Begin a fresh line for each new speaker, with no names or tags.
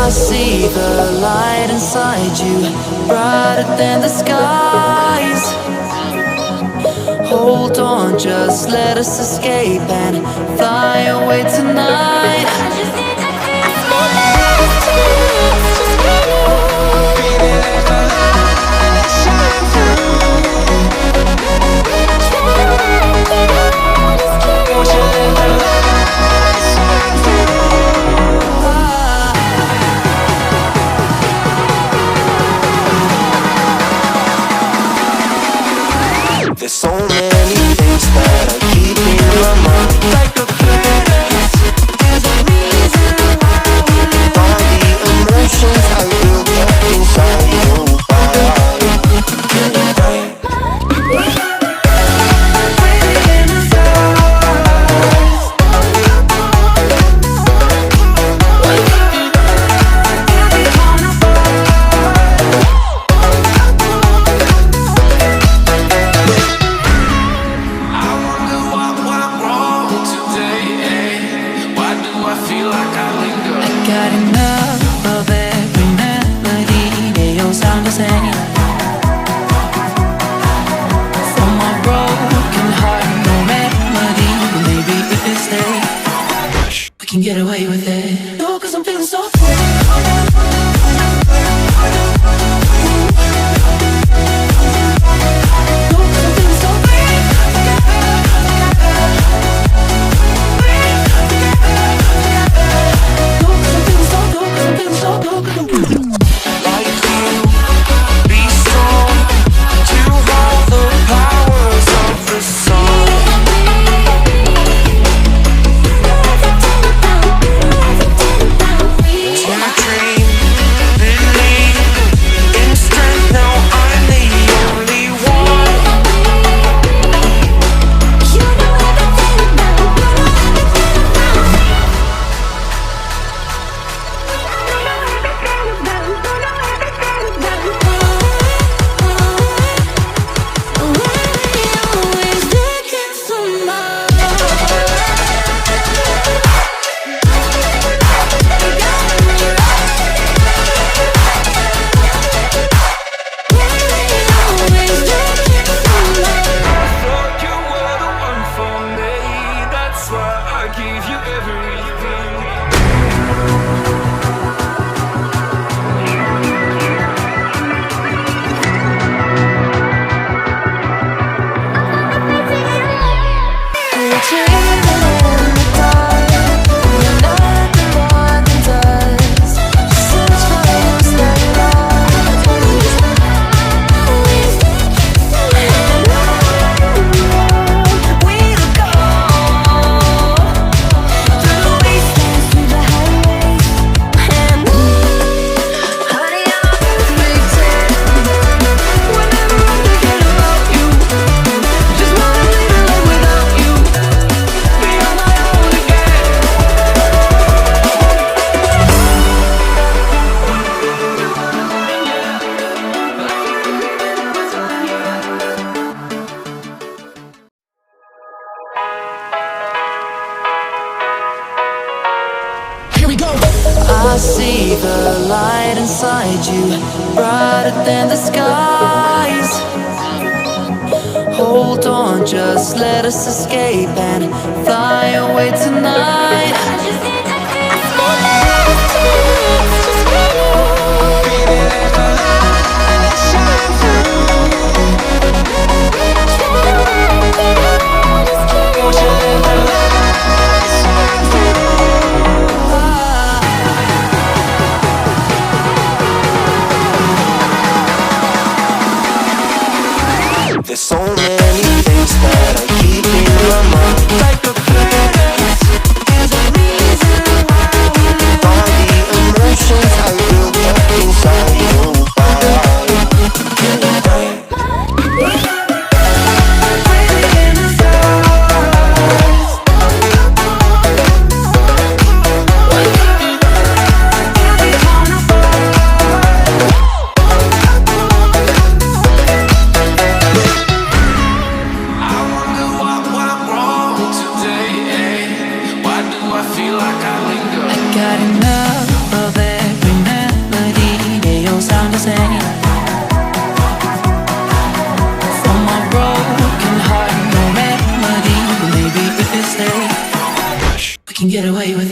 I see the light inside you, brighter than the skies. Hold on, just let us escape and fly away tonight.
There's so many things that I keep in my mind, like a parent. There's a reason why we live. All the emotions I will get inside you.
Got enough of every melody, they all sound the same. For my broken heart, no remedy. Maybe if we stay, we can get away with it. No, 'cause I'm feeling so free. I see the light inside you, brighter than the skies. Hold on, just let us escape and fly away tonight.
There's so many things that I keep in my mind, like a parent. There's a reason why we live. All the emotions I will get inside you.
Got enough of every get away with